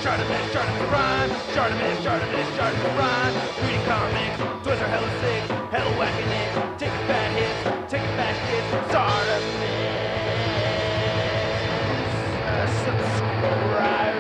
ShartimusPrime. Reading comics, toys are hella sick, hella whacking it, taking bad hits, taking back hits. Subscribe.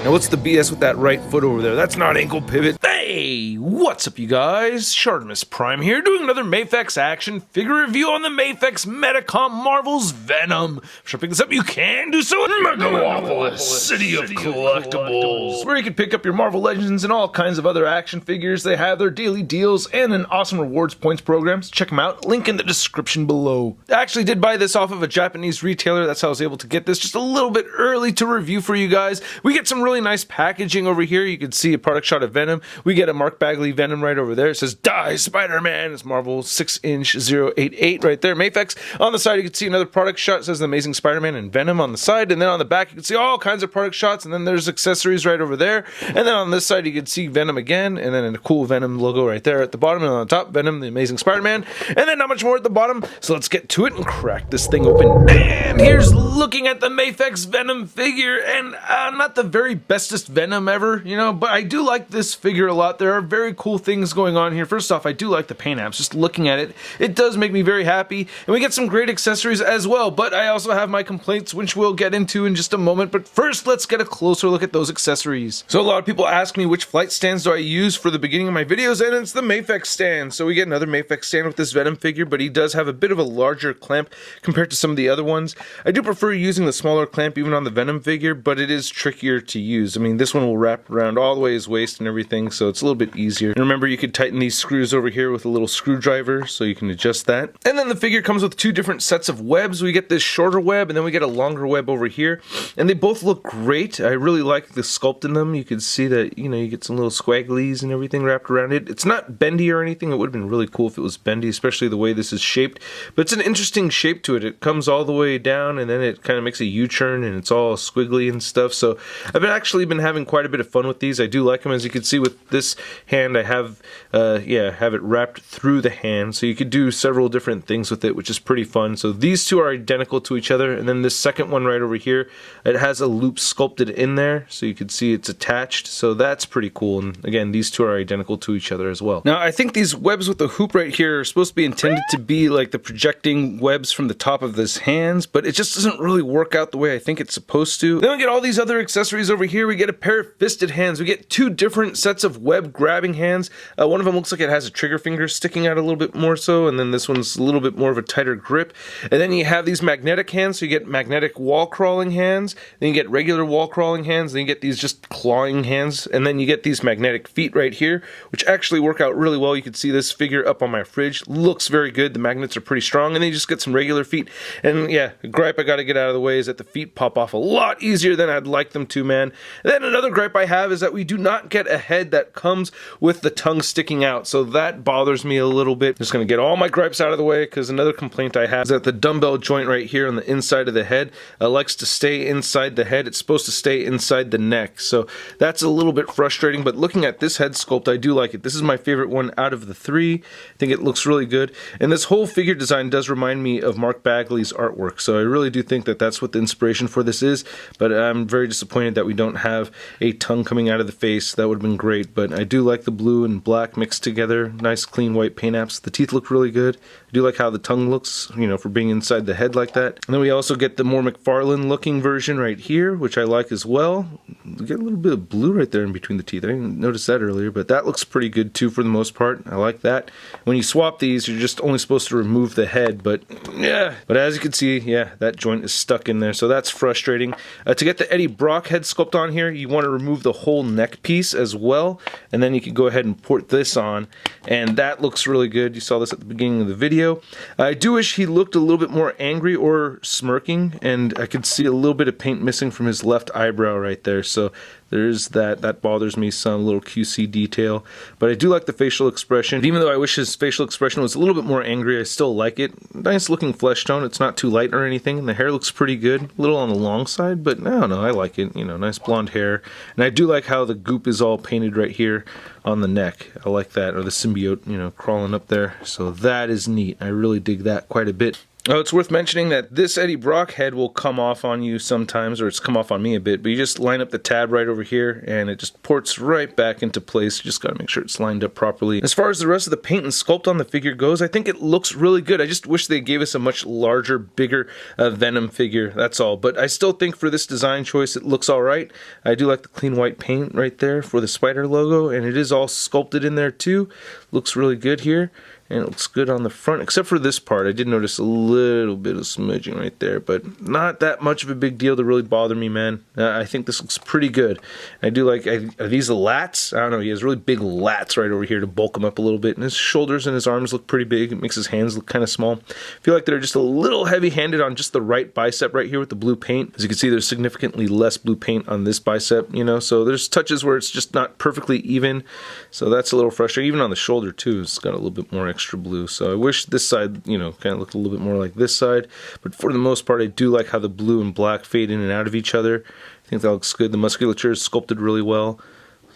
Now what's the BS with that right foot over there? That's not ankle pivot. Hey, what's up you guys? ShartimusPrime here, doing another MAFEX action figure review on the MAFEX Metacom Marvel's Venom. If you're picking this up, you can do so in Megalopolis, City of Collectibles, where you can pick up your Marvel Legends and all kinds of other action figures. They have their daily deals and an awesome rewards points program, so check them out. Link in the description below. I actually did buy this off of a Japanese retailer. That's how I was able to get this just a little bit early to review for you guys. We get some really nice packaging over here. You can see a product shot of Venom. We get a Mark Bagley Venom right over there. It says Die Spiderman. It's Marvel 6-inch 088 right there. MAFEX. On the side you can see another product shot. It says The Amazing Spider-Man and Venom on the side. And then on the back you can see all kinds of product shots. And then there's accessories right over there. And then on this side you can see Venom again. And then a cool Venom logo right there at the bottom. And on the top, Venom, The Amazing Spider-Man. And then not much more at the bottom. So let's get to it and crack this thing open. And here's looking at the MAFEX Venom figure. And not the very bestest Venom ever, you know, but I do like this figure a lot. There are very cool things going on here. First off, I do like the paint apps. Just looking at it, it does make me very happy. And we get some great accessories as well, but I also have my complaints, which we'll get into in just a moment. But first, let's get a closer look at those accessories. So a lot of people ask me which flight stands do I use for the beginning of my videos, and it's the MAFEX stand. So we get another MAFEX stand with this Venom figure, but he does have a bit of a larger clamp compared to some of the other ones. I do prefer using the smaller clamp even on the Venom figure, but it is trickier to use. I mean, this one will wrap around all the way his waist and everything, so it's a little bit easier. And remember, you could tighten these screws over here with a little screwdriver, so you can adjust that. And then the figure comes with two different sets of webs. We get this shorter web, and then we get a longer web over here. And they both look great. I really like the sculpt in them. You can see that, you know, you get some little squagglies and everything wrapped around it. It's not bendy or anything. It would have been really cool if it was bendy, especially the way this is shaped. But it's an interesting shape to it. It comes all the way down, and then it kind of makes a U-turn, and it's all squiggly and stuff. So I've actually been having quite a bit of fun with these. I do like them. As you can see with this hand, I have it wrapped through the hand, so you could do several different things with it, which is pretty fun. So these two are identical to each other, and then this second one right over here, it has a loop sculpted in there, so you can see it's attached, so that's pretty cool. And again, these two are identical to each other as well. Now, I think these webs with the hoop right here are supposed to be intended to be like the projecting webs from the top of his hands, but it just doesn't really work out the way I think it's supposed to. Then we get all these other accessories over here. We get a pair of fisted hands. We get two different sets of web grabbing hands. One of them looks like it has a trigger finger sticking out a little bit more so, and then this one's a little bit more of a tighter grip. And then you have these magnetic hands, so you get magnetic wall crawling hands, then you get regular wall crawling hands, then you get these just clawing hands, and then you get these magnetic feet right here, which actually work out really well. You can see this figure up on my fridge. Looks very good. The magnets are pretty strong, and then you just get some regular feet. And yeah, the gripe I gotta get out of the way is that the feet pop off a lot easier than I'd like them to, man. And then another gripe I have is that we do not get a head that comes with the tongue sticking out, so that bothers me a little bit. Just gonna get all my gripes out of the way, because another complaint I have is that the dumbbell joint right here on the inside of the head likes to stay inside the head. It's supposed to stay inside the neck, so that's a little bit frustrating. But looking at this head sculpt, I do like it. This is my favorite one out of the three. I think it looks really good, and this whole figure design does remind me of Mark Bagley's artwork, so I really do think that that's what the inspiration for this is. But I'm very disappointed that we don't have a tongue coming out of the face. That would have been great, but I do like the blue and black mixed together. Nice clean white paint apps. The teeth look really good. I do like how the tongue looks, you know, for being inside the head like that. And then we also get the more McFarlane looking version right here, which I like as well. We get a little bit of blue right there in between the teeth. I didn't notice that earlier, but that looks pretty good too for the most part. I like that. When you swap these, you're just only supposed to remove the head, but yeah. But as you can see, yeah, that joint is stuck in there, so that's frustrating. To get the Eddie Brock head sculpt on here, you want to remove the whole neck piece as well, and then you can go ahead and port this on, and that looks really good. You saw this at the beginning of the video. I do wish he looked a little bit more angry or smirking, and I could see a little bit of paint missing from his left eyebrow right there, so there's that. That bothers me some, little QC detail. But I do like the facial expression. Even though I wish his facial expression was a little bit more angry, I still like it. Nice looking flesh tone. It's not too light or anything. And the hair looks pretty good. A little on the long side, but I don't know. I like it. You know, nice blonde hair. And I do like how the goop is all painted right here on the neck. I like that. Or the symbiote, you know, crawling up there. So that is neat. I really dig that quite a bit. Oh, it's worth mentioning that this Eddie Brock head will come off on you sometimes, or it's come off on me a bit, but you just line up the tab right over here, and it just ports right back into place. You just gotta make sure it's lined up properly. As far as the rest of the paint and sculpt on the figure goes, I think it looks really good. I just wish they gave us a much larger, bigger Venom figure, that's all. But I still think for this design choice, it looks alright. I do like the clean white paint right there for the Spider logo, and it is all sculpted in there too. Looks really good here. And it looks good on the front, except for this part. I did notice a little bit of smudging right there, but not that much of a big deal to really bother me, man. I think this looks pretty good. I do like, are these the lats? I don't know, he has really big lats right over here to bulk him up a little bit, and his shoulders and his arms look pretty big. It makes his hands look kind of small. I feel like they're just a little heavy-handed on just the right bicep right here with the blue paint. As you can see, there's significantly less blue paint on this bicep, you know, so there's touches where it's just not perfectly even, so that's a little frustrating. Even on the shoulder, too, it's got a little bit more extra blue, so I wish this side, you know, kind of looked a little bit more like this side, but for the most part I do like how the blue and black fade in and out of each other. I think that looks good. The musculature is sculpted really well,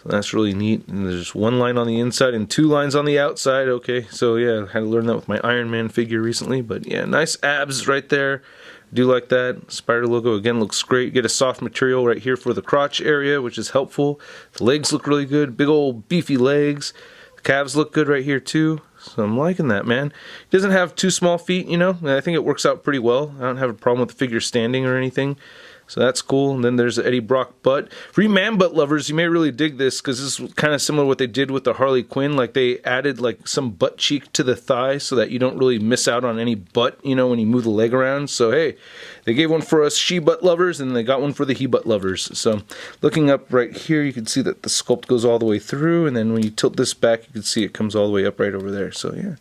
so that's really neat. And there's one line on the inside and two lines on the outside. Okay, so yeah, I had to learn that with my Iron Man figure recently, but yeah, nice abs right there. I do like that. Spider logo again looks great. You get a soft material right here for the crotch area, which is helpful. The legs look really good, big old beefy legs. The calves look good right here too. So I'm liking that, man. He doesn't have too small feet, you know, and I think it works out pretty well. I don't have a problem with the figure standing or anything. So that's cool. And then there's the Eddie Brock butt. For you man butt lovers, you may really dig this because this is kind of similar to what they did with the Harley Quinn. Like they added like some butt cheek to the thigh so that you don't really miss out on any butt, you know, when you move the leg around. So hey, they gave one for us she butt lovers and they got one for the he butt lovers. So looking up right here, you can see that the sculpt goes all the way through. And then when you tilt this back, you can see it comes all the way up right over there. So yeah,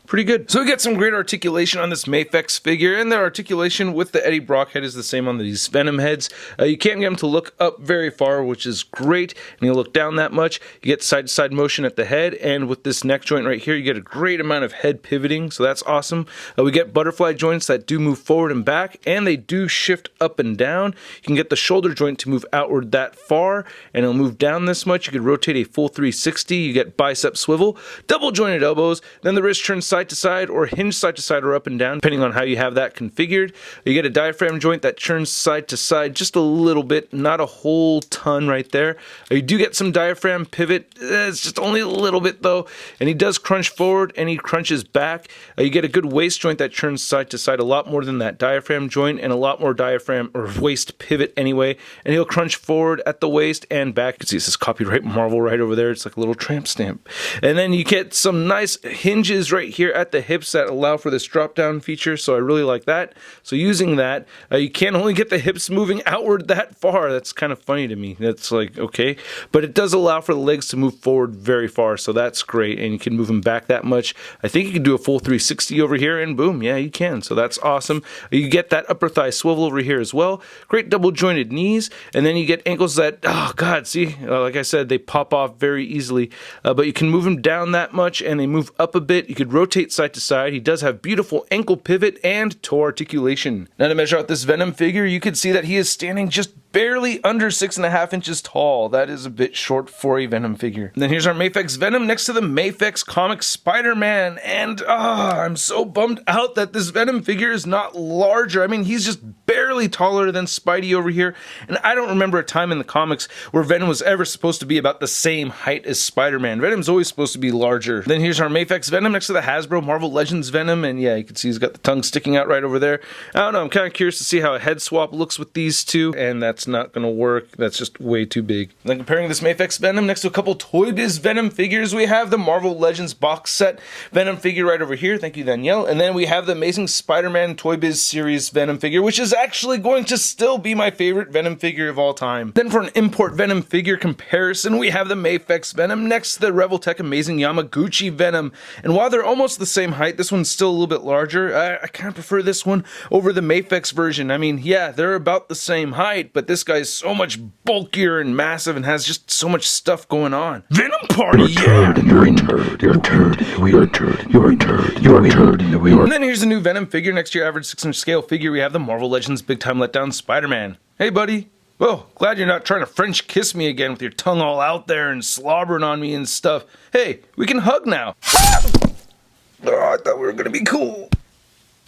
pretty good. So we get some great articulation on this MAFEX figure, and the articulation with the Eddie Brock head is the same on these Venom heads. You can't get them to look up very far, which is great, and you look down that much. You get side-to-side motion at the head, and with this neck joint right here, you get a great amount of head pivoting, so that's awesome. We get butterfly joints that do move forward and back, and they do shift up and down. You can get the shoulder joint to move outward that far, and it'll move down this much. You could rotate a full 360. You get bicep swivel, double jointed elbows, then the wrist turns side to side or hinge side to side or up and down, depending on how you have that configured. You get a diaphragm joint that turns side to side just a little bit, not a whole ton right there. You do get some diaphragm pivot, it's just only a little bit though, and he does crunch forward and he crunches back. You get a good waist joint that turns side to side a lot more than that diaphragm joint, and a lot more diaphragm or waist pivot anyway, and he'll crunch forward at the waist and back. You can see it says copyright Marvel right over there. It's like a little tramp stamp. And then you get some nice hinges right here at the hips that allow for this drop down feature, so I really like that. So using that, you can't only get the hips moving outward that far. That's kind of funny to me. That's like, okay, but it does allow for the legs to move forward very far, so that's great, and you can move them back that much. I think you can do a full 360 over here, and boom, yeah, you can, so that's awesome. You get that upper thigh swivel over here as well. Great double jointed knees, and then you get ankles that, oh god, see, like I said, they pop off very easily, but you can move them down that much, and they move up a bit. You could rotate side to side. He does have beautiful ankle pivot and toe articulation. Now to measure out this Venom figure, you can see that he is standing just barely under 6.5 inches tall. That is a bit short for a Venom figure. And then here's our MAFEX Venom next to the MAFEX comic Spider-Man, and I'm so bummed out that this Venom figure is not larger. I mean, he's just barely taller than Spidey over here, and I don't remember a time in the comics where Venom was ever supposed to be about the same height as Spider-Man. Venom's always supposed to be larger. Then here's our MAFEX Venom next to the Hasbro Marvel Legends Venom, and yeah, you can see he's got the tongue sticking out right over there. I don't know, I'm kind of curious to see how a head swap looks with these two, and that's not going to work. That's just way too big. Then comparing this MAFEX Venom next to a couple Toy Biz Venom figures, we have the Marvel Legends box set Venom figure right over here. Thank you, Danielle. And then we have the Amazing Spider-Man Toy Biz series Venom figure, which is actually going to still be my favorite Venom figure of all time. Then for an import Venom figure comparison, we have the MAFEX Venom next to the Revoltech Amazing Yamaguchi Venom. And while they're almost the same height, this one's still a little bit larger. I kind of prefer this one over the MAFEX version. I mean, yeah, they're about the same height, but this guy's so much bulkier and massive and has just so much stuff going on. Venom Party, yeah! You're a turd, you're a turd, you're a turd, you're a turd, you're a turd in the wheel. And then here's a new Venom figure next to your average 6-inch scale figure. We have the Marvel Legends Big Time Letdown Spider-Man. Hey, buddy. Well, glad you're not trying to French kiss me again with your tongue all out there and slobbering on me and stuff. Hey, we can hug now. Oh, I thought we were gonna be cool.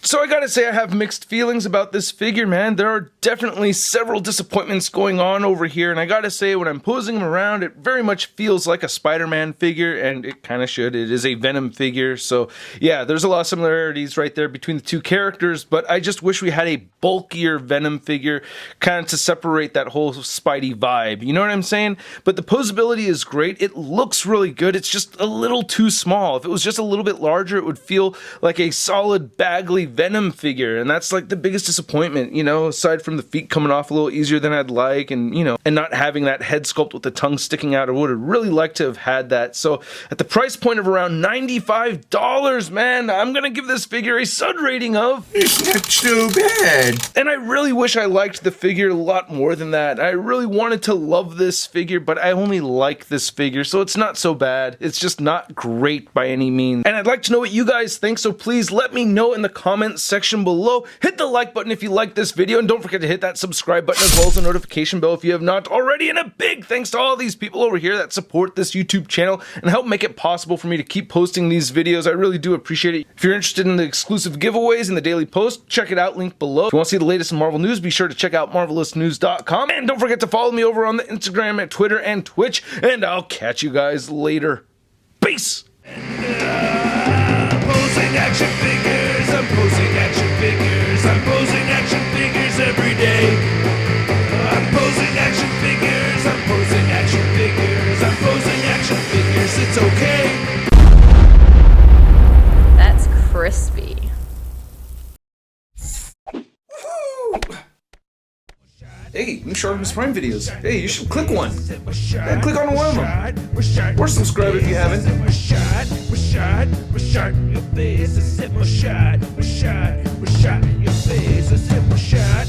So I gotta say I have mixed feelings about this figure, man. There are definitely several disappointments going on over here, and I gotta say when I'm posing him around, it very much feels like a Spider-Man figure, and it kind of should. It is a Venom figure, so yeah, there's a lot of similarities right there between the two characters, but I just wish we had a bulkier Venom figure kind of to separate that whole Spidey vibe, you know what I'm saying? But the posability is great. It looks really good. It's just a little too small. If it was just a little bit larger, it would feel like a solid Bagley Venom figure, and that's like the biggest disappointment, you know, aside from the feet coming off a little easier than I'd like, and you know, and not having that head sculpt with the tongue sticking out. I would have really liked to have had that. So at the price point of around $95, man, I'm gonna give this figure a Sud rating of, it's not too bad. and I really wish I liked the figure a lot more than that. I really wanted to love this figure, but I only like this figure, so it's not so bad. It's just not great by any means. And I'd like to know what you guys think, so please let me know in the comments section below. Hit the like button if you like this video, and don't forget to hit that subscribe button as well as the notification bell if you have not already. And a big thanks to all these people over here that support this YouTube channel and help make it possible for me to keep posting these videos. I really do appreciate it. If you're interested in the exclusive giveaways and the daily post, check it out, link below. If you want to see the latest in Marvel news, be sure to check out marvelousnews.com, and don't forget to follow me over on the Instagram, and Twitter, and Twitch, and I'll catch you guys later. Peace! Posing action figures, I'm posing action figures, I'm posing action figures every day. I'm posing action figures, I'm posing action figures, I'm posing action figures, it's okay. That's crispy. Hey, new ShartimusPrime videos. Hey, you should click one. Yeah, click on one of them. Or subscribe if you haven't. Your face, I said my shot in your face, I said my shot.